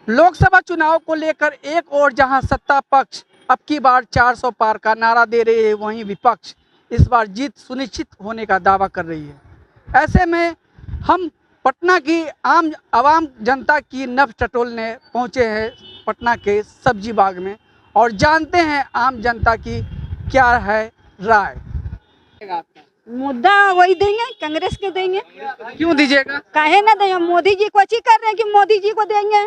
लोकसभा चुनाव को लेकर एक और जहां सत्ता पक्ष अब की बार 400 पार का नारा दे रही है, वहीं विपक्ष इस बार जीत सुनिश्चित होने का दावा कर रही है। ऐसे में हम पटना की आवाम जनता की नब्ज टटोलने पहुंचे हैं पटना के सब्जी बाग में और जानते हैं आम जनता की क्या है राय। मुद्दा वही देंगे, कांग्रेस के देंगे। क्यों दीजिएगा? काहे ना देंगे? मोदी जी को अच्छी कर रहे हैं कि मोदी जी को देंगे।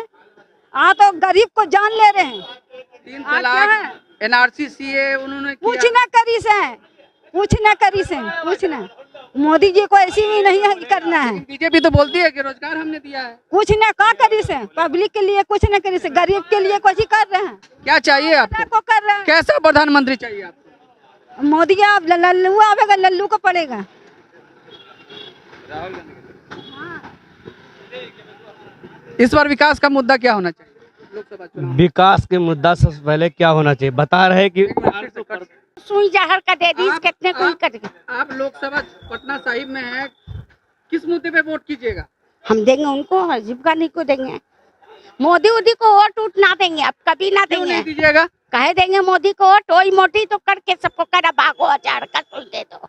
तो गरीब को जान ले रहे हैं। 3 तलाक, एनआरसी, सीए उन्होंने किया। कुछ ना करी से कुछ ना। मोदी जी को ऐसी भी नहीं करना है। बीजेपी तो बोलती है कि रोजगार हमने दिया है। कुछ ना का करी से, पब्लिक के लिए कुछ ना करी से, गरीब के लिए कुछ ही कर रहे हैं। क्या चाहिए आपको? कर रहे हैं। कैसा प्रधानमंत्री चाहिए आपको? मोदी अब लल्लू आवेगा, लल्लू को पड़ेगा। इस बार विकास का मुद्दा क्या होना चाहिए? लोकसभा चुनाव विकास के मुद्दा सबसे पहले क्या होना चाहिए बता रहे कि सुई जहर का दे दी कितने कोई कर। आप लोकसभा पटना साहिब में है, किस मुद्दे पे वोट कीजिएगा? हम देंगे उनको, हजीब गानी को देंगे। मोदी उदी को वोट उठ ना देंगे, अब कभी ना क्यों देंगे। नहीं दीजिएगा? कहे देंगे मोदी को वोट? वही मोटी तो करके सबको करा भागो, हजार का सुन दे दो।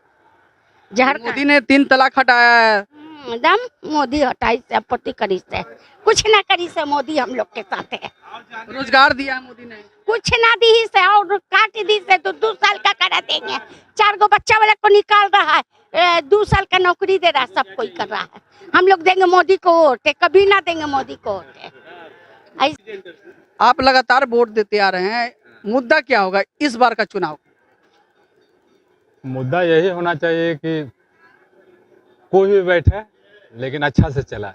जहर का मोदी ने 3 तलाक हटाया है। दम मोदी हटाई से अपत्ति करी से, कुछ ना करी से। मोदी हम लोग के साथ है। रोजगार दिया है मोदी ने। कुछ ना दी से और काट दी से तो 2 साल का करा देंगे। 4 गो बच्चा वाला को निकाल रहा है, 2 साल का नौकरी दे रहा है, सब कोई कर रहा है। हम लोग देंगे मोदी को वोट, कभी ना देंगे मोदी को वोट। आप लगातार वोट देते आ रहे हैं, मुद्दा क्या होगा इस बार का चुनाव? मुद्दा यही होना चाहिए कि कोई भी बैठे लेकिन अच्छा से चलाए,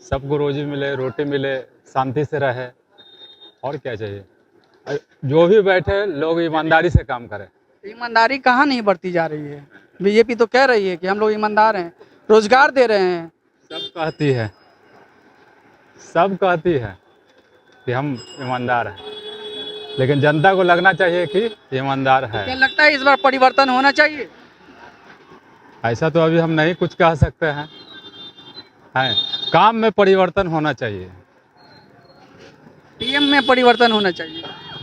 सबको रोजी मिले, रोटी मिले, शांति से रहे, और क्या चाहिए। जो भी बैठे लोग ईमानदारी से काम करें। ईमानदारी कहाँ नहीं बढ़ती जा रही है? बीजेपी तो कह रही है कि हम लोग ईमानदार हैं, रोजगार दे रहे हैं। सब कहती है कि हम ईमानदार हैं, लेकिन जनता को लगना चाहिए कि ईमानदार है। क्या लगता है इस बार परिवर्तन होना चाहिए? ऐसा तो अभी हम नहीं कुछ कह सकते हैं, काम में परिवर्तन होना चाहिए, पीएम में परिवर्तन होना चाहिए।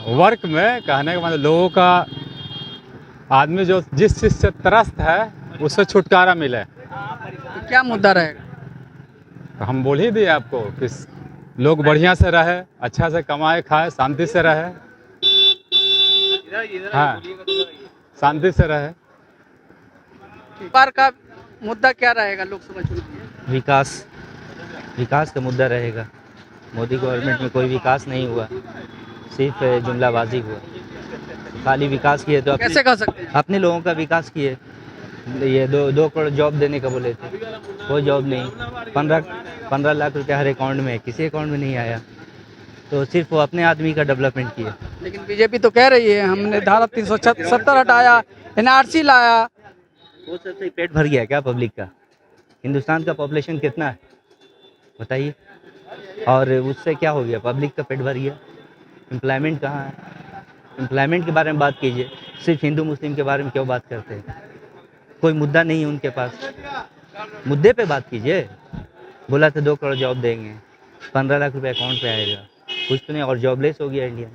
वर्क में कहने का मतलब लोगों का, आदमी जो जिस चीज़ से त्रस्त है उससे छुटकारा मिले। तो क्या मुद्दा रहेगा? तो हम बोल ही दिए आपको कि लोग बढ़िया से रहे, अच्छा से कमाए खाए, शांति से रहे। हाँ, शांति से रहे। इस बार का मुद्दा क्या रहेगा लोकसभा चुनाव में? विकास का मुद्दा रहेगा। मोदी गवर्नमेंट में कोई विकास नहीं हुआ, सिर्फ जुमलाबाजी हुआ। खाली विकास किए तो कैसे कह सकते हैं? अपने लोगों का विकास किए। ये 2 करोड़ जॉब देने का बोले थे, कोई जॉब नहीं। 15 लाख रुपया हर अकाउंट में, किसी अकाउंट में नहीं आया। तो सिर्फ वो अपने आदमी का डेवलपमेंट किए। लेकिन बीजेपी तो कह रही है हमने धारा 370 हटाया, एनआरसी लाया। वो सबसे पेट भर गया क्या पब्लिक का? हिंदुस्तान का पॉपुलेशन कितना है बताइए, और उससे क्या हो गया? पब्लिक का पेट भर गया। एम्प्लॉयमेंट कहाँ है? एम्प्लॉयमेंट के बारे में बात कीजिए। सिर्फ हिंदू मुस्लिम के बारे में क्यों बात करते हैं? कोई मुद्दा नहीं है उनके पास, मुद्दे पे बात कीजिए। बोला था 2 करोड़ जॉब देंगे, 15 लाख रुपए अकाउंट पे आएगा, कुछ तो नहीं। और जॉबलेस हो गया इंडिया,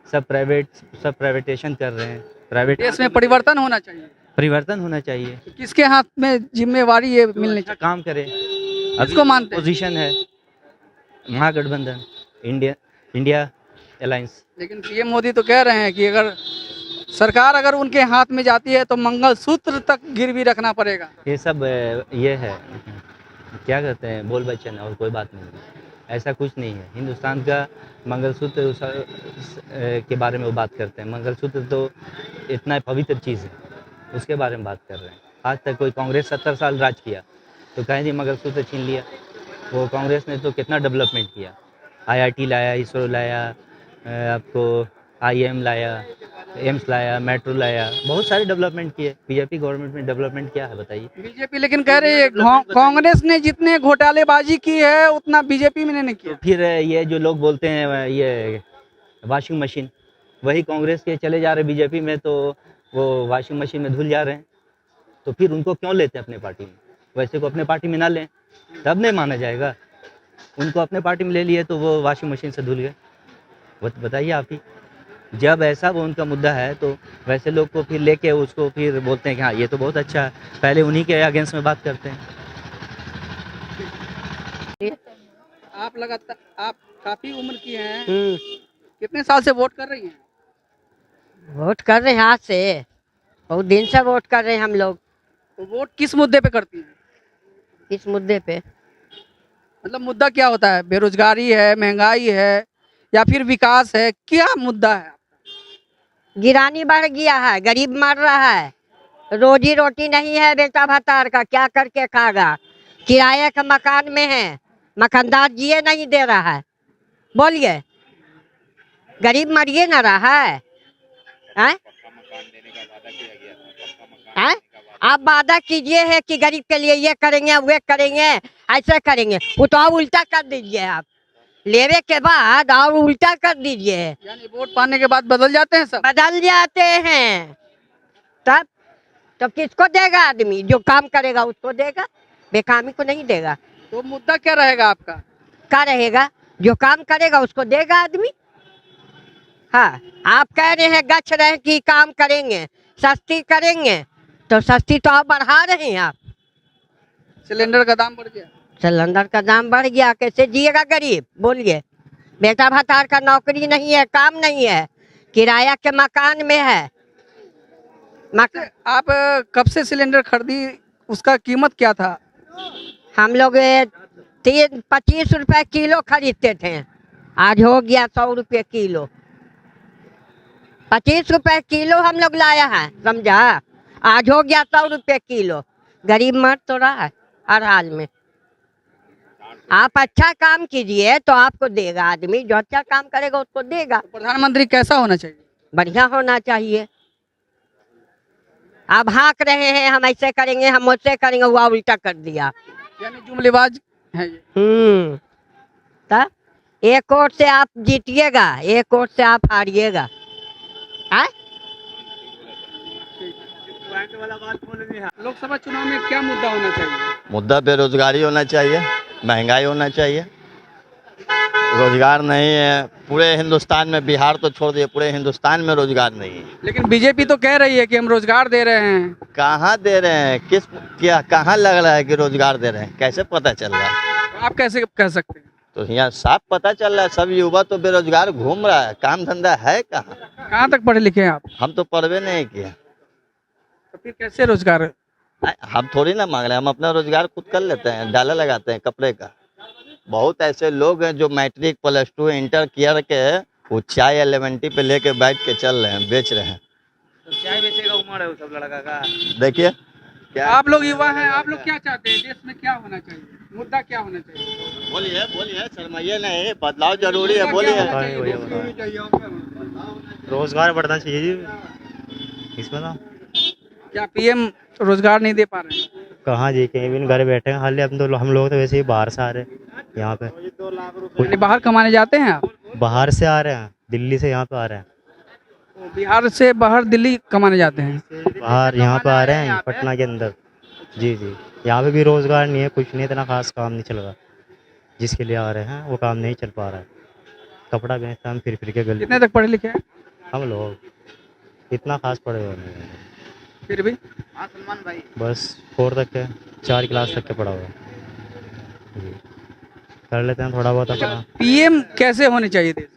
सब प्राइवेटेशन कर रहे हैं। प्राइवेट देश में परिवर्तन होना चाहिए। परिवर्तन होना चाहिए। किसके हाथ में जिम्मेवारी ये मिलनी चाहिए? काम करे। किसको मानते हैं? पोजीशन है महागठबंधन, इंडिया अलायंस। लेकिन पीएम मोदी तो कह रहे हैं कि अगर सरकार अगर उनके हाथ में जाती है तो मंगलसूत्र तक गिरवी रखना पड़ेगा। ये सब ये है, क्या कहते हैं, बोल बच्चन, और कोई बात नहीं। ऐसा कुछ नहीं है। हिंदुस्तान का मंगलसूत्र के बारे में वो बात करते हैं। मंगलसूत्र तो इतना पवित्र चीज़ है, उसके बारे में बात कर रहे हैं। आज तक कोई कांग्रेस 70 साल राज किया तो कहीं नहीं मंगलसूत्र छीन लिया। वो कांग्रेस ने तो कितना डेवलपमेंट किया, IIT लाया, इसरो लाया, आपको IIM लाया, एम्स लाया, मेट्रो लाया, बहुत सारे डेवलपमेंट किए। बीजेपी गवर्नमेंट में डेवलपमेंट क्या है बताइए? बीजेपी लेकिन कह रही है कांग्रेस ने जितने घोटालेबाजी की है उतना बीजेपी में नहीं किया। फिर ये जो लोग बोलते हैं ये वॉशिंग मशीन, वही कांग्रेस के चले जा रहे बीजेपी में, तो वो वॉशिंग मशीन में धुल जा रहे हैं। तो फिर उनको क्यों लेते हैं अपने पार्टी में? वैसे को अपने पार्टी में ना लें, तब नहीं माना जाएगा। उनको अपने पार्टी में ले लिए तो वो वॉशिंग मशीन से धुल गए। बताइए आप ही, जब ऐसा वो उनका मुद्दा है तो वैसे लोग को फिर लेके उसको फिर बोलते हैं कि हाँ ये तो बहुत अच्छा है, पहले उन्हीं के अगेंस्ट में बात करते हैं। आप लगातार, आप काफी उम्र की हैं, कितने साल से वोट कर रही हैं? वोट कर रहे हैं आज से, बहुत दिन से वोट कर रहे हैं हम लोग। तो वोट किस मुद्दे पे करती हैं? इस मुद्दे पे मतलब मुद्दा क्या होता है? बेरोजगारी है, महंगाई है, या फिर विकास है? क्या मुद्दा है? गिरानी बढ़ गया है, गरीब मर रहा है, रोजी रोटी नहीं है बेटा भतार का, क्या करके खागा? किराए का मकान में है, मकानदार जिए नहीं दे रहा है। बोलिए, गरीब मरिए ना रहा है, हैं? हैं? आप वादा कीजिए है कि गरीब के लिए ये करेंगे, वे करेंगे, ऐसे करेंगे, वो तो आप उल्टा कर दीजिए। आप लेवे के बाद और उल्टा कर दीजिए, यानी वोट पाने के बाद बदल जाते हैं सब? बदल जाते हैं। तब किसको देगा? आदमी जो काम करेगा उसको देगा, बेकामी को नहीं देगा। तो मुद्दा क्या रहेगा आपका? क्या रहेगा? जो काम करेगा उसको देगा आदमी। हाँ, आप कह रहे हैं गच्छ रहे कि काम करेंगे, सस्ती करेंगे, तो सस्ती तो आप बढ़ा रहे हैं। आप सिलेंडर का दाम बढ़ गया, सिलेंडर का दाम बढ़ गया, कैसे जिएगा गरीब? बोलिए, बेटा भतार का नौकरी नहीं है, काम नहीं है, किराया के मकान में है। आप कब से सिलेंडर खरीदी, उसका कीमत क्या था? हम लोग 25 रुपए किलो खरीदते थे, आज हो गया 100 रुपये किलो। 25 रुपए किलो हम लोग लाया है, समझा? आज हो गया 100 रुपये किलो। गरीब मर तो रहा है हर हाल में। आप अच्छा काम कीजिए तो आपको देगा आदमी, जो अच्छा काम करेगा उसको देगा। प्रधानमंत्री कैसा होना चाहिए? बढ़िया होना चाहिए। आप हाँक रहे हैं हम ऐसे करेंगे, हम वैसे करेंगे, वो उल्टा कर दिया। यानी जुमलेबाज है ये। तब एक वोट से आप जीतिएगा, एक वोट से आप हारिएगा। लोकसभा चुनाव में क्या मुद्दा होना चाहिए? मुद्दा बेरोजगारी होना चाहिए, महंगाई होना चाहिए। रोजगार नहीं है पूरे हिंदुस्तान में, बिहार तो छोड़ दिए, पूरे हिंदुस्तान में रोजगार नहीं है। लेकिन बीजेपी तो कह रही है कि हम रोजगार दे रहे हैं। कहाँ दे रहे हैं? कहाँ लग रहा है कि रोजगार दे रहे हैं? कैसे पता चल रहा है? आप कैसे कह सकते हैं? तो यहाँ साफ पता चल रहा है, सब युवा तो बेरोजगार घूम रहा है, काम धंधा है कहाँ? कहाँ तक पढ़े लिखे हैं आप? हम तो पढ़वे नहीं किए, तो फिर कैसे रोजगार? हम थोड़ी ना मांग रहे हैं, हम अपना रोजगार खुद कर लेते हैं, डाला लगाते हैं कपड़े का। बहुत ऐसे लोग हैं जो मैट्रिक प्लस टू इंटर किया के वो चाय एलिमेंट्री पे लेके बैठ के चल रहे हैं, बेच रहे हैं। तो चाय बेचेगा उम्र है वो सब लड़का का। देखिए क्या आप लोग युवा हैं, आप लोग क्या चाहते हैं? देश में क्या होना चाहिए? मुद्दा क्या होना चाहिए? बोलिए शर्माइए नहीं, बदलाव जरूरी है, बोलिए। रोजगार बढ़ना चाहिए जी इसमें ना। क्या पीएम रोजगार नहीं दे पा रहे हैं? कहाँ जी, कहीं भी घर बैठे हैं हाल हम लोग तो वैसे ही बाहर से आ रहे हैं यहाँ पे। यानी बाहर कमाने जाते हैं आप? बाहर से आ रहे हैं, दिल्ली से यहाँ पे आ रहे हैं। तो बिहार से बाहर दिल्ली कमाने जाते हैं? बाहर यहाँ पे आ रहे हैं पटना के अंदर। जी जी, यहाँ पे भी रोजगार नहीं है, कुछ नहीं, इतना खास काम नहीं चल रहा। जिसके लिए आ रहे हैं वो काम नहीं चल पा रहा है। कपड़ा बेचता हम फिर के गली। कितने तक पढ़े लिखे हैं? हम लोग इतना खास पढ़े हुए नहीं हैं, फिर भी सलमान भाई बस 4 तक के, 4 क्लास तक के पढ़ा हुआ है जी। कर लेते हैं थोड़ा बहुत अपना। पीएम कैसे होने चाहिए देश के?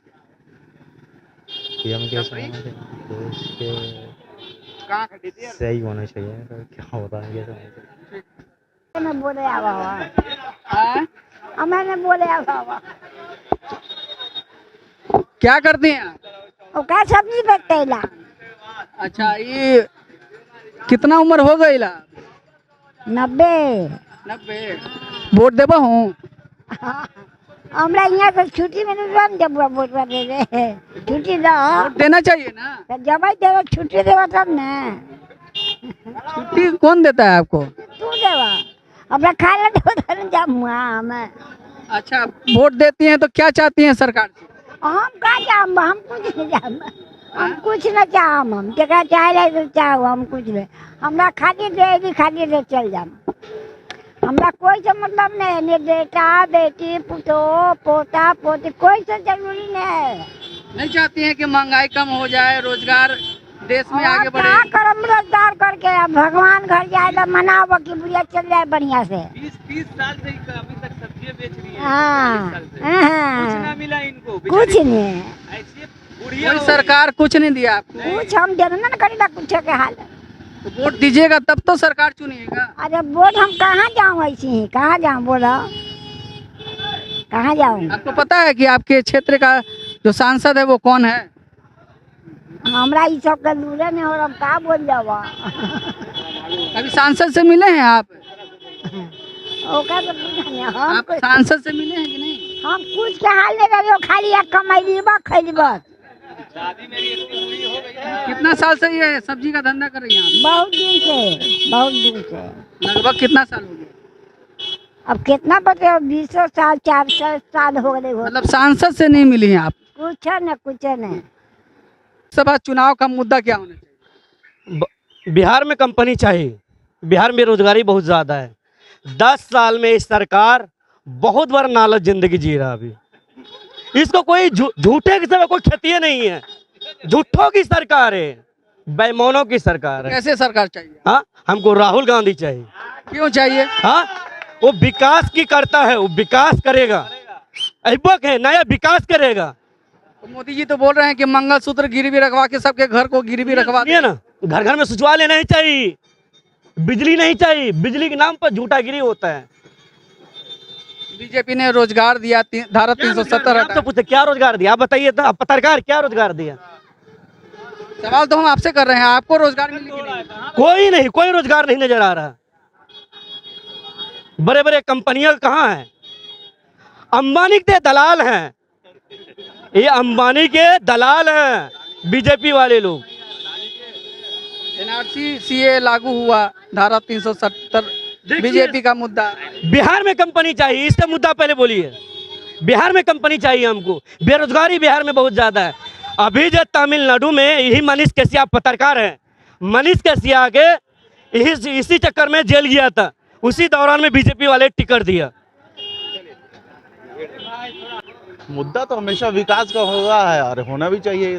पीएम कैसे होना चाहिए? देश के सही होना चाहिए, तो क्या होता है कैसे होना चाहिए? मैंने बोले हाँ? मैंने बोले क्या करते हैं आप? क्या सब्जी बेचते ला? अच्छा, ये कितना उम्र हो गई ला? 90 वोट देबा हूँ? हमरा यहाँ तो छुट्टी में नहीं जब वोट दे रहे, छुट्टी दो। वोट देना चाहिए ना। तो जब देगा छुट्टी देवा तब ना। छुट्टी कौन देता है आपको? तू देवा, हमरा खा ले तो जाऊँगा हमें। अच्छा, वोट देती हैं तो क्या चाहती हैं सरकार से? हम क्या चाहम, हम कुछ नहीं चाहम, हम कुछ न चाहम। हम जगह चाहे तो चाहो, हम कुछ नहीं। हमरा खाली दे चल जाम। हमरा कोई से मतलब नहीं है, ने बेटा बेटी पुतो पोता पोती कोई से जरूरी नहीं है। नहीं चाहती हैं कि महंगाई कम हो जाए, रोजगार देश में आगे और बढ़े? क्या करम रोजगार करके अब भगवान घर जाए तो मनाओ कि बुढ़िया चल जाए बढ़िया से। 20 साल से अभी तक सब्जियां बेच रही है। हाँ, 40 साल से। हाँ। कुछ ना मिला इनको। कुछ नहीं, ऐसे बुढ़िया कोई सरकार कुछ नहीं दिया आपको? कुछ हम देना न करेला कुछ के हाल। तो वोट दीजिएगा तब तो सरकार चुनिएगा। अरे वोट हम कहाँ जाऊँ ऐसी ही, कहाँ जाऊँ बोलो, कहाँ जाऊँ? आपको पता है कि आपके क्षेत्र का जो सांसद है वो कौन है? हमरा ई सब के दूरे में हो, हम का बोल जावा। अभी सांसद से मिले हैं आप? ओका तो पूछा नहीं, हम आप सांसद से मिले हैं कि नहीं? हम कुछ के हाल नहीं करियो, खाली एक कमाई बा खैली बस। कितना साल से ये सब्जी का धंधा कर रही हैं आप? बहुत दिन से, बहुत दिन से। लगभग कितना साल हो गया? अब कितना बचे, 20 साल 400 साल हो गए। मतलब सांसद से नहीं मिली हैं आप? कुछ न कुछ नहीं। सभा चुनाव का मुद्दा क्या होना चाहिए? बिहार में कंपनी चाहिए। बिहार में बेरोजगारी बहुत ज़्यादा है। 10 साल में इस सरकार बहुत बड़ा नालच जिंदगी जी रहा। अभी इसको कोई झूठे के समय कोई खेती नहीं है। झूठों की सरकार है, बेईमानों की सरकार है। कैसे सरकार चाहिए? हाँ, हमको राहुल गांधी चाहिए। क्यों चाहिए? हाँ, वो विकास की करता है, वो विकास करेगा। ऐबक है, नया विकास करेगा। तो मोदी जी तो बोल रहे हैं कि मंगलसूत्र गिरवी रखवा के सबके घर को गिरवी रखवा दिए ना, घर घर में शौचालय नहीं चाहिए, बिजली नहीं चाहिए। बिजली के नाम पर झूठागिरी होता है। बीजेपी ने रोजगार दिया, धारा 370 आपसे पूछते क्या रोजगार दिया, आप बताइए तो। आप पत्रकार क्या रोजगार दिया? सवाल तो हम आपसे कर रहे हैं, आपको रोजगार मिली कि नहीं? कोई नहीं, कोई रोजगार नहीं नजर आ रहा। बड़े बड़े कंपनियां कहाँ हैं? अंबानी के दलाल हैं, ये अंबानी के दलाल हैं बीजेपी वाले लोग। एनआरसी सीए लागू हुआ, धारा 370 बीजेपी का मुद्दा। बिहार में कंपनी चाहिए, इसका मुद्दा पहले बोलिए। बिहार में कंपनी चाहिए हमको। बेरोजगारी बिहार में बहुत ज्यादा है। अभी जो तमिलनाडु में यही मनीष कैसिया पत्रकार है, मनीष कैसिया के इसी चक्कर में जेल गया था। उसी दौरान में बीजेपी वाले टिकट दिया। मुद्दा तो हमेशा विकास का होगा है और होना भी चाहिए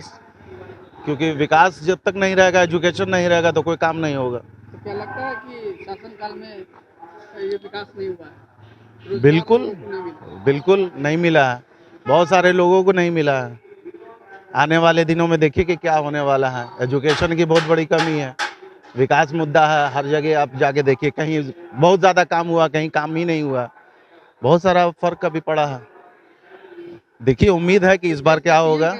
क्योंकि विकास जब तक नहीं रहेगा, एजुकेशन नहीं रहेगा तो कोई काम नहीं होगा। तो क्या लगता है कि शासनकाल में ये विकास नहीं हुआ है? बिल्कुल नहीं मिला है। बहुत सारे लोगों को नहीं मिला है। आने वाले दिनों में देखिए कि क्या होने वाला है। एजुकेशन की बहुत बड़ी कमी है, विकास मुद्दा है। हर जगह आप जाके देखिए, कहीं बहुत ज़्यादा काम हुआ, कहीं काम ही नहीं हुआ। बहुत सारा फर्क अभी पड़ा है। देखिए, उम्मीद है कि इस बार क्या होगा।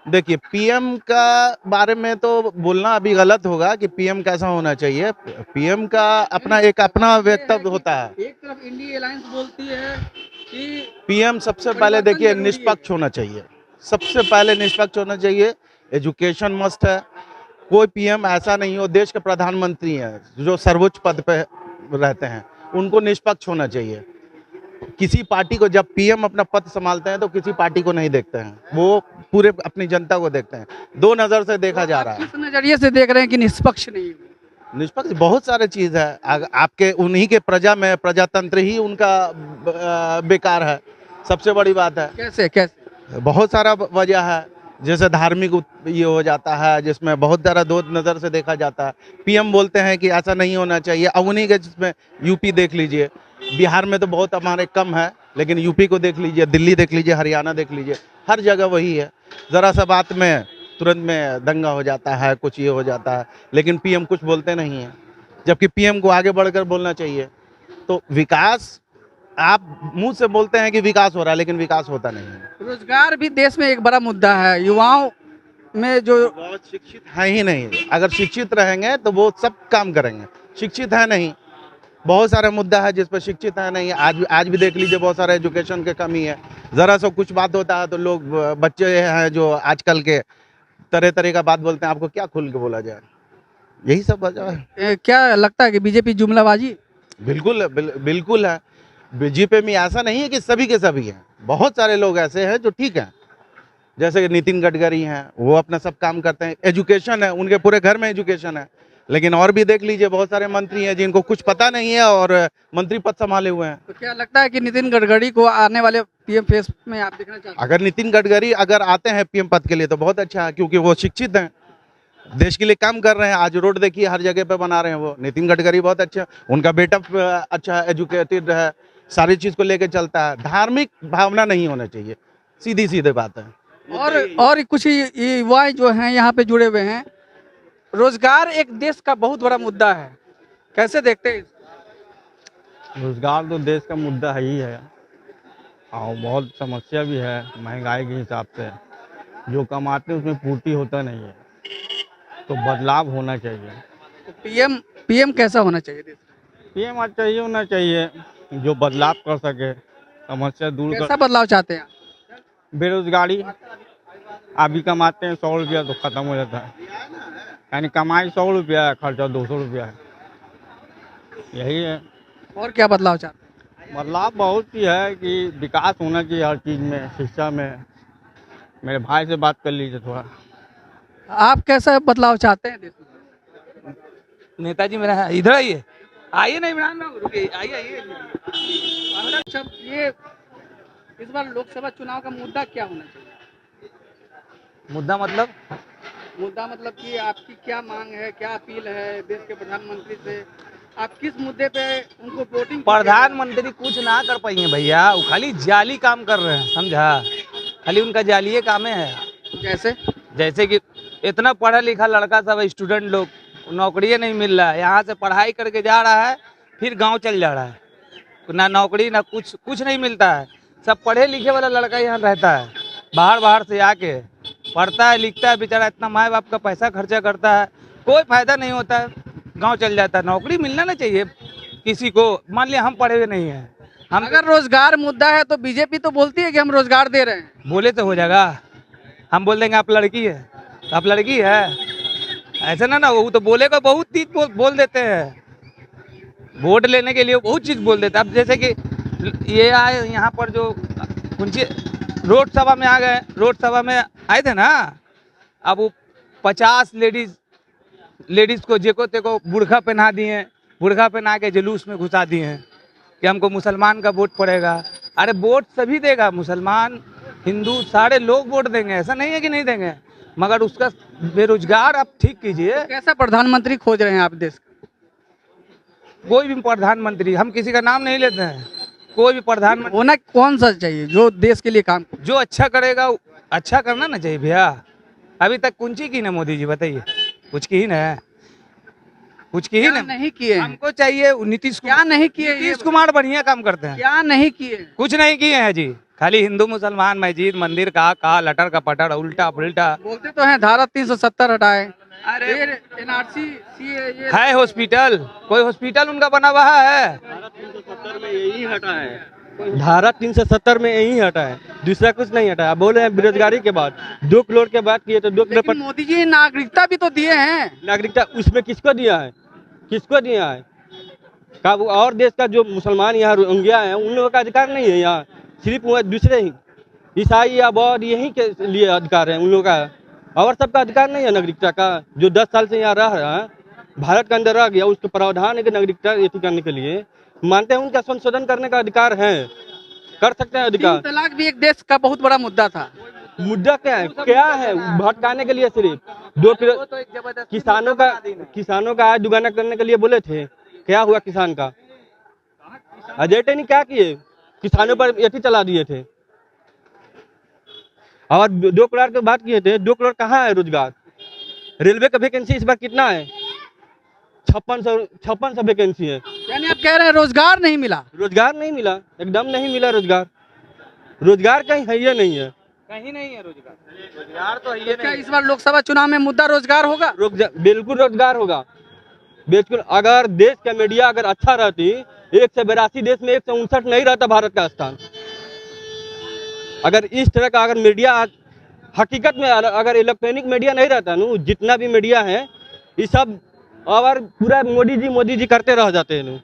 देखिए, पीएम का बारे में तो बोलना अभी गलत होगा कि पीएम कैसा होना चाहिए। पीएम का अपना वक्तव्य होता है। एक तरफ इंडिया अलायंस बोलती है कि पीएम सबसे पहले देखिए निष्पक्ष होना चाहिए। सबसे पहले निष्पक्ष होना चाहिए। एजुकेशन मस्ट है। कोई पीएम ऐसा नहीं हो, देश के प्रधानमंत्री हैं जो सर्वोच्च पद पे रहते हैं, उनको निष्पक्ष होना चाहिए। किसी पार्टी को, जब पीएम अपना पद संभालते हैं तो किसी पार्टी को नहीं देखते हैं, वो पूरे अपनी जनता को देखते हैं। दो नज़र से देखा जा रहा है। किस नजरिए से देख रहे हैं कि निष्पक्ष नहीं? निष्पक्ष बहुत सारे चीज़ है। आपके उन्हीं के प्रजा में प्रजातंत्र ही उनका बेकार है। सबसे बड़ी बात है। कैसे? बहुत सारा वजह है। जैसे धार्मिक ये हो जाता है, जिसमें बहुत ज़्यादा दो नज़र से देखा जाता है। पीएम बोलते हैं कि ऐसा नहीं होना चाहिए। अब उन्हीं के जिसमें यूपी देख लीजिए, बिहार में तो बहुत हमारे कम है, लेकिन यूपी को देख लीजिए, दिल्ली देख लीजिए, हरियाणा देख लीजिए, हर जगह वही है। ज़रा सा बात में तुरंत में दंगा हो जाता है, कुछ ये हो जाता है, लेकिन पीएम कुछ बोलते नहीं हैं। जबकि पीएम को आगे बढ़कर बोलना चाहिए। तो विकास, आप मुंह से बोलते हैं कि विकास हो रहा है, लेकिन विकास होता नहीं है। रोजगार भी देश में एक बड़ा मुद्दा है। युवाओं में जो शिक्षित है ही नहीं, अगर शिक्षित रहेंगे तो वो सब काम करेंगे। शिक्षित है नहीं, बहुत सारा मुद्दा है जिस पर शिक्षित है नहीं। आज भी देख लीजिए, बहुत सारा एजुकेशन की कमी है। ज़रा सा कुछ बात होता है तो लोग, बच्चे हैं जो आजकल के, तरह तरह का बात बोलते हैं। आपको क्या खुल के बोला जाए, यही सब वजह है। क्या लगता है कि बीजेपी जुमलाबाजी? बिल्कुल है। बीजेपी में ऐसा नहीं है कि सभी के सभी हैं। बहुत सारे लोग ऐसे हैं जो ठीक हैं, जैसे नितिन गडकरी हैं, वो अपना सब काम करते हैं। एजुकेशन है, उनके पूरे घर में एजुकेशन है। लेकिन और भी देख लीजिए, बहुत सारे मंत्री हैं जिनको कुछ पता नहीं है और मंत्री पद संभाले हुए हैं। तो क्या लगता है कि नितिन गडकरी को आने वाले पीएम फेस में आप देखना चाहते हैं? अगर नितिन गडकरी अगर आते हैं पीएम पद के लिए तो बहुत अच्छा है, क्योंकि वो शिक्षित हैं, देश के लिए काम कर रहे हैं। आज रोड देखिए हर जगह पे बना रहे हैं वो। नितिन गडकरी बहुत अच्छा, उनका बेटा अच्छा एजुकेटेड है, सारी चीज को लेकर चलता है। धार्मिक भावना नहीं होना चाहिए, सीधी सीधे बात है। और कुछ युवा जो हैं यहाँ पे जुड़े हुए हैं। रोजगार एक देश का बहुत बड़ा मुद्दा है, कैसे देखते हैं? रोजगार तो देश का मुद्दा है ही है, और बहुत समस्या भी है महंगाई के हिसाब से। जो कमाते हैं उसमें पूर्ति होता नहीं है, तो बदलाव होना चाहिए। तो पीएम कैसा होना चाहिए देश? पीएम अच्छा ही होना चाहिए जो बदलाव कर सके, समस्या दूर कैसा कर। बदलाव चाहते हैं आप? बेरोजगारी, अभी कमाते हैं 100 रुपया तो ख़त्म हो जाता है, यानी कमाई 100 रुपया है, खर्चा 200 रुपया है, यही है। और क्या बदलाव चाहते हैं? बदलाव बहुत ही है कि विकास होना चाहिए हर चीज़ में, शिक्षा में। मेरे भाई से बात कर लीजिए थोड़ा। आप कैसा बदलाव चाहते हैं देश में? नेताजी मेरा इधर आइए, आइए ना इमरान भाई, रुकिए, आइए आइए। अच्छा, ये इस बार लोकसभा चुनाव का मुद्दा क्या होना चाहिए? मुद्दा मतलब मुद्दा मतलब कि आपकी क्या मांग है, क्या अपील है देश के प्रधानमंत्री से? आप किस मुद्दे पे उनको वोटिंग? प्रधानमंत्री कुछ ना कर पाएंगे भैया, वो खाली जाली काम कर रहे हैं, समझा? खाली उनका जाली काम है। जैसे कि इतना पढ़ा लिखा लड़का सब स्टूडेंट लोग नौकरी नहीं मिल रहा है, यहाँ से पढ़ाई करके जा रहा है फिर गांव चल जा रहा है, ना नौकरी ना कुछ नहीं मिलता है। सब पढ़े लिखे वाला लड़का यहाँ रहता है, बाहर से आके पढ़ता है लिखता है, बेचारा इतना माँ बाप का पैसा खर्चा करता है, कोई फायदा नहीं होता है, गांव चल जाता है। नौकरी मिलना ना चाहिए किसी को। मान लिया हम पढ़े हुए नहीं हैं, हम अगर रोजगार मुद्दा है तो बीजेपी तो बोलती है कि हम रोजगार दे रहे हैं। बोले तो हो जाएगा, हम बोल देंगे आप लड़की है तो आप लड़की है, ऐसा ना वो तो बोलेगा, बहुत चीज बोल देते हैं। वोट लेने के लिए बहुत चीज़ बोल देते हैं। अब जैसे कि ये आए यहाँ पर जो कुंची रोड सभा में आ गए, रोड सभा में आए थे ना, अब वो 50 लेडीज़ को जेको तेको बुर्खा पहना दिए, बुर्खा पहना के जुलूस में घुसा दिए हैं कि हमको मुसलमान का वोट पड़ेगा। अरे वोट सभी देगा, मुसलमान हिंदू सारे लोग वोट देंगे, ऐसा नहीं है कि नहीं देंगे, मगर उसका बेरोजगार आप ठीक कीजिए। कैसा प्रधानमंत्री खोज रहे हैं आप देश का? कोई भी प्रधानमंत्री, हम किसी का नाम नहीं लेते हैं, कोई भी प्रधानमंत्री होना कौन सा चाहिए जो देश के लिए काम, जो अच्छा करेगा, अच्छा करना ना चाहिए भैया। अभी तक कुंची की ना मोदी जी, बताइए कुछ की ही ना, कुछ की ही ना नहीं किए। हमको चाहिए नीतीश कुमार। क्या नहीं किए? नीतीश कुमार बढ़िया काम करते हैं। क्या नहीं किए? कुछ नहीं किए हैं जी, खाली हिंदू मुसलमान मस्जिद मंदिर का लटर का पटर उल्टा पुल्टा बोलते तो हैं धारा 370 हटाए। अरे एनआरसी है हॉस्पिटल, कोई हॉस्पिटल उनका बना हुआ है? धारा 370 में यही हटा है, धारा 370 में यही हटा है, दूसरा कुछ नहीं हटा है। बोल रहे हैं बेरोजगारी के बाद 2 करोड़ के बात किए तो 2 करोड़ पर मोदी जी नागरिकता भी तो दिए हैं। नागरिकता उसमें किसको दिया है, किसको दिया है? का और देश का जो मुसलमान यहाँ रोहिंग्या है उन लोगों का अधिकार नहीं है यहाँ, सिर्फ वो दूसरे ही ईसाई या बौद्ध यही के लिए अधिकार है उन लोगों का, और सबका अधिकार नहीं है नागरिकता का। जो 10 साल से यहाँ रह रहा है, भारत के अंदर रह गया, उसके प्रावधान है कि नागरिकता एथी करने के लिए मानते हैं उनका संशोधन करने का अधिकार है, कर सकते हैं अधिकार। 3 तलाक भी एक देश का बहुत बड़ा मुद्दा था। मुद्दा क्या है भटकाने के लिए सिर्फ 2 करोड़ किसानों का आय दुगना करने के लिए बोले थे, क्या हुआ किसान का? अजय टेनी क्या किए? किसानों पर एथी चला दिए थे। और 2 करोड़ की बात किए थे, 2 करोड़ कहाँ है रोजगार? रेलवे का वैकेंसी इस बार कितना है? 5600 वैकेंसी है। यानी आप कह रहे हैं रोजगार नहीं मिला? रोजगार नहीं मिला, एकदम नहीं मिला रोजगार। रोजगार कहीं है ये नहीं है, कहीं नहीं है रोजगार तो है। क्या इस बार लोकसभा चुनाव में मुद्दा रोजगार होगा? बिल्कुल रोजगार होगा, बिल्कुल। अगर देश का मीडिया अगर अच्छा रहती, 182 देश में 159 नहीं रहता भारत का स्थान। अगर इस तरह का अगर मीडिया हकीकत में अगर इलेक्ट्रॉनिक मीडिया नहीं रहता ना, जितना भी मीडिया है ये सब और पूरा मोदी जी करते रह जाते हैं,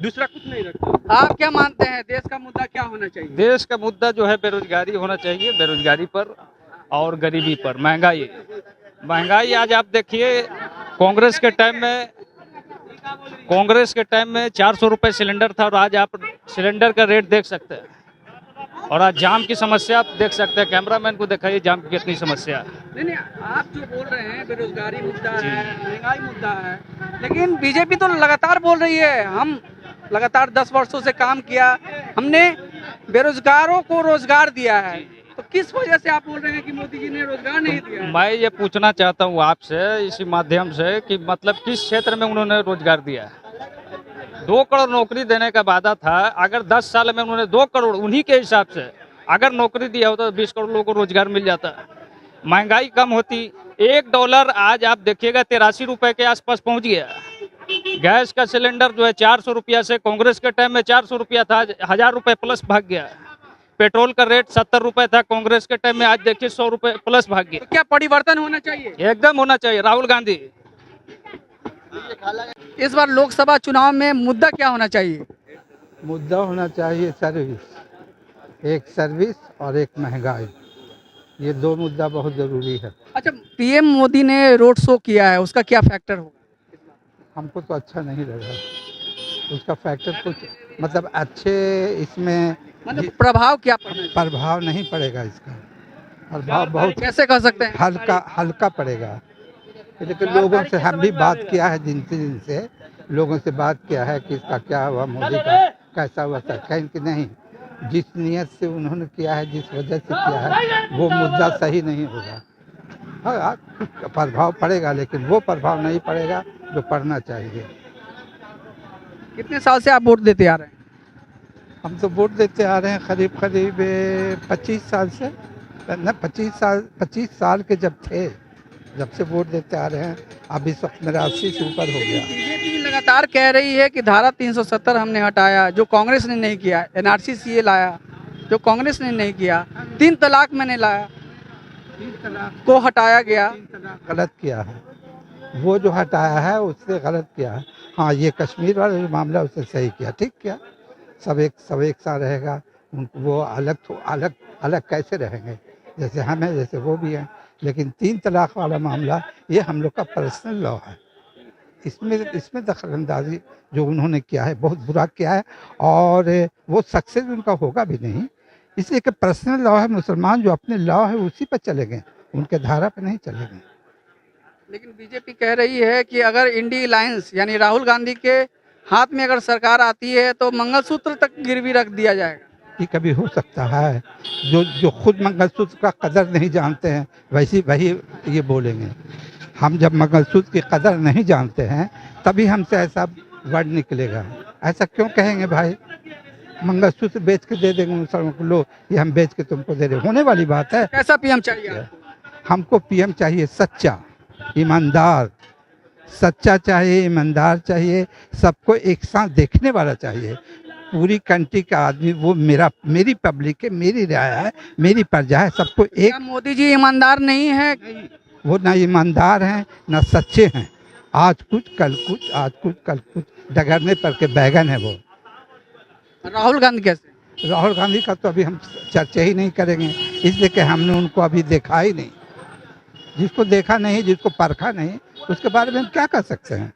दूसरा कुछ नहीं रखते। आप क्या मानते हैं देश का मुद्दा क्या होना चाहिए? देश का मुद्दा जो है बेरोजगारी होना चाहिए, बेरोजगारी पर और गरीबी पर। महंगाई आज आप देखिए कांग्रेस के टाइम में 400 रुपए सिलेंडर था और आज आप सिलेंडर का रेट देख सकते हैं। और आज जाम की समस्या आप देख सकते हैं, कैमरामैन को दिखाइए जाम की कितनी समस्या है। नहीं, आप जो बोल रहे हैं बेरोजगारी मुद्दा है, महंगाई मुद्दा है, लेकिन बीजेपी तो लगातार बोल रही है हम लगातार 10 वर्षों से काम किया, हमने बेरोजगारों को रोजगार दिया है। तो किस वजह से आप बोल रहे हैं कि मोदी जी ने रोजगार नहीं दिया? मैं ये पूछना चाहता हूँ आपसे इसी माध्यम से कि मतलब किस क्षेत्र में उन्होंने रोजगार दिया है? 2 करोड़ नौकरी देने का वादा था, अगर 10 साल में उन्होंने 2 करोड़ उन्हीं के हिसाब से अगर नौकरी दिया होता तो 20 करोड़ लोगों को रोजगार मिल जाता, महंगाई कम होती। $1 आज आप देखिएगा 83 रुपए के आसपास पहुंच गया। गैस का सिलेंडर जो है 400 रुपया से कांग्रेस के टाइम में 400 रुपया था, 1000 रुपये प्लस भाग गया। पेट्रोल का रेट 70 रुपए था कांग्रेस के टाइम में, आज देखिए 100 रुपए प्लस भाग गया। तो क्या परिवर्तन होना चाहिए? एकदम होना चाहिए। राहुल गांधी, इस बार लोकसभा चुनाव में मुद्दा क्या होना चाहिए? मुद्दा होना चाहिए सर्विस, एक सर्विस और एक महंगाई, ये 2 मुद्दा बहुत ज़रूरी है। अच्छा, पीएम मोदी ने रोड शो किया है, उसका क्या फैक्टर होगा? हमको तो अच्छा नहीं लगा उसका फैक्टर, कुछ मतलब अच्छे इसमें मतलब प्रभाव क्या पड़ना चाहिए? प्रभाव नहीं पड़ेगा इसका, प्रभाव बहुत कैसे कह सकते हैं? हल्का पड़ेगा। लेकिन लोगों से हम भी बात किया है, जिनसे लोगों से बात किया है कि इसका क्या हुआ, मोदी का कैसा हुआ था, कहीं कि नहीं, जिस नियत से उन्होंने किया है, जिस वजह से किया है, वो मुद्दा सही नहीं होगा। हाँ, प्रभाव पड़ेगा, लेकिन वो प्रभाव नहीं पड़ेगा जो पड़ना चाहिए। कितने साल से आप वोट देते आ रहे हैं? हम तो वोट देते आ रहे हैं करीब 25 साल से, न 25 साल के जब से वोट देते आ रहे हैं। अब इस वक्त मेरा 80 से ऊपर हो गया। बीजेपी लगातार कह रही है कि धारा 370 हमने हटाया, जो कांग्रेस ने नहीं किया। एनआरसी सीए लाया, जो कांग्रेस ने नहीं किया। 3 तलाक मैंने लाया, 3 तलाक को हटाया गया। गलत किया है, वो जो हटाया है उससे गलत किया है। हाँ, ये कश्मीर वाला जो मामला उससे सही किया, ठीक किया। सब एक सा रहेगा, उनको वो अलग कैसे रहेंगे, जैसे हम हैं जैसे वो भी हैं। लेकिन 3 तलाक वाला मामला ये हम लोग का पर्सनल लॉ है, इसमें दखलंदाजी जो उन्होंने किया है बहुत बुरा किया है, और वो सक्सेस उनका होगा भी नहीं। इसलिए कि पर्सनल लॉ है, मुसलमान जो अपने लॉ है उसी पर चलेंगे, उनके धारा पर नहीं चलेंगे। लेकिन बीजेपी कह रही है कि अगर इंडी अलायंस यानी राहुल गांधी के हाथ में अगर सरकार आती है तो मंगलसूत्र तक गिरवी रख दिया जाएगा। ये कभी हो सकता है? जो खुद मंगलसूत्र का कदर नहीं जानते हैं वही ये बोलेंगे। हम जब मंगलसूत्र की कदर नहीं जानते हैं तभी हमसे ऐसा वर्ड निकलेगा। ऐसा क्यों कहेंगे भाई? मंगलसूत्र बेच के दे देंगे मुसलमानों को, लो ये हम बेच के तुमको दे रहे, होने वाली बात है? कैसा पीएम चाहिए? हमको पीएम चाहिए सच्चा, ईमानदार, सच्चा चाहिए, ईमानदार चाहिए, सबको एक साथ देखने वाला चाहिए। पूरी कंट्री का आदमी, वो मेरी पब्लिक है, मेरी राय है, मेरी प्रजा है, सबको एक। मोदी जी ईमानदार नहीं है? वो ना ईमानदार हैं ना सच्चे हैं। आज कुछ कल कुछ, आज कुछ कल कुछ, डगरने पर के बैगन है वो। राहुल गांधी कैसे? राहुल गांधी का तो अभी हम चर्चा ही नहीं करेंगे, इसलिए कि हमने उनको अभी देखा ही नहीं। जिसको देखा नहीं, जिसको परखा नहीं, उसके बारे में हम क्या कर सकते हैं?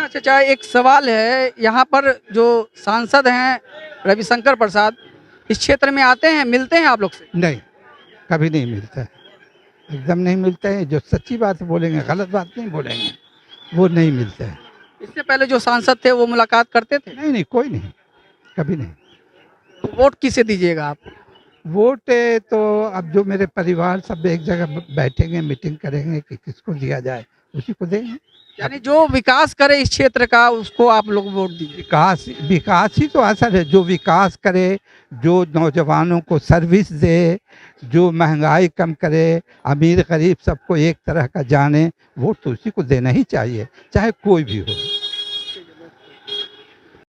अच्छा, एक सवाल है, यहाँ पर जो सांसद हैं रविशंकर प्रसाद, इस क्षेत्र में आते हैं, मिलते हैं आप लोग से? नहीं, कभी नहीं मिलता है, एकदम नहीं मिलते हैं। जो सच्ची बात बोलेंगे, गलत बात नहीं बोलेंगे, वो नहीं मिलते हैं। इससे पहले जो सांसद थे वो मुलाकात करते थे? नहीं, कोई नहीं, कभी नहीं। तो वोट किसे दीजिएगा आप? वोट तो अब जो मेरे परिवार सब एक जगह बैठेंगे, मीटिंग करेंगे कि किसको दिया जाए, उसी को देंगे। यानी जो विकास करे इस क्षेत्र का, उसको आप लोग वोट दीजिए। विकास ही तो असर है। जो विकास करे, जो नौजवानों को सर्विस दे, जो महंगाई कम करे, अमीर गरीब सबको एक तरह का जाने, वोट तो उसी को देना ही चाहिए, चाहे कोई भी हो।